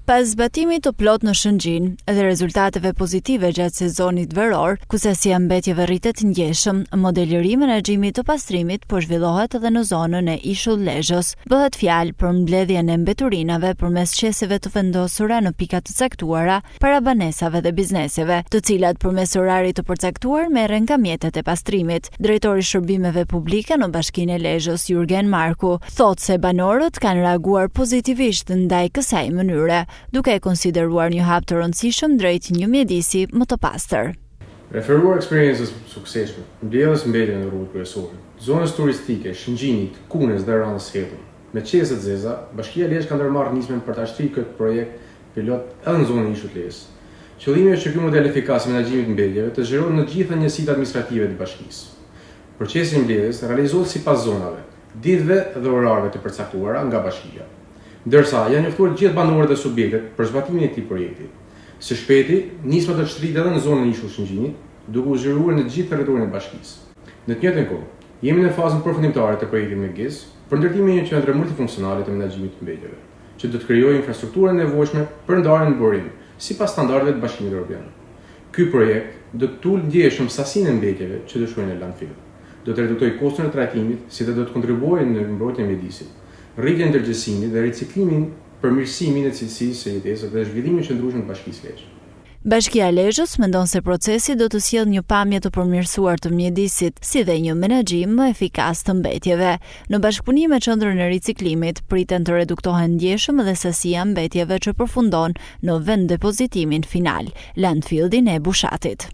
Pas zbatimit të plot në Shëngjin dhe rezultateve pozitive gjatë sezonit veror, ku sasija mbetjeve rritet ndjeshëm, modeli i menaxhimit të pastrimit po zhvillohet edhe në zonën e Ishull Lezhës. Bëhet fjalë për mbledhjen e mbeturinave përmes qeseve të vendosura në pika të caktuara para banesave dhe bizneseve, të cilat përmes orarit të përcaktuar merren nga mjetet e pastrimit. Drejtori i shërbimeve publike në Bashkinë e Lezhës, Jurgen Marku, thotë se banorët kanë reaguar pozitivisht ndaj kësaj mënyre, duke e konsideruar një hap të rëndësishëm drejt një mjedisi më të pastër. Referuar eksperiencës suksesshme, mbledhës mbetjen në rrugë kryesore, zonës turistike, Shëngjinit, Kunës dhe Ranës Hetun. Me qese të zeza, Bashkia e Lezhës ka ndërmarrë nismen për ta shtrirë këtë projekt pilot edhe në zonën e Ishullit të Lezhës. Qëllimi është që ky model efikas i menaxhimit të mbledhjeve të zhvillohet në të gjitha njësitë administrative të bashkisë. Procesi i mbledhjes realizohet sipas zonave, ditëve dhe orarëve të përcaktuara nga bashkia, ndërsa janë njoftuar gjithë banorët dhe subjektet për zbatimin e këtij projekti. Së shpejti, nisma do të shtrihet edhe në zonën e Ishullit Shëngjinit, duke u zhvilluar në të gjithë territorin e bashkisë. Në të njëjtën kohë, jemi në fazën përfundimtare të projektit me GIS për ndërtimin e një qendre multifunksionale të menaxhimit të mbledhjeve, që do të krijojë infrastrukturën e nevojshme për ndarjen në burim, sipas standardeve të Bashkimit Evropian. Ky projekt do të ulë ndjeshëm sasinë e mbledhjeve që do shkojnë në landfill. Do të reduktojë koston e trajtimit, si dhe do të kontribuojë në mbrojtjen e mjedisit, rritjen e ndërgjegjësimit dhe riciklimin, përmirësimin e cilësisë së jetesës dhe zhvillimin e qëndrueshëm të Bashkisë Lezhë. Bashkia e Lezhës mendon se procesi do të sjellë një pamje të përmirësuar të mjedisit, si dhe një menaxhim më efikas të mbetjeve. Në bashkëpunim me Qendrën e Riciklimit, priten të reduktohen ndjeshëm dhe sasia mbetjeve që përfundon në vend depozitimin final, landfillin e Bushatit.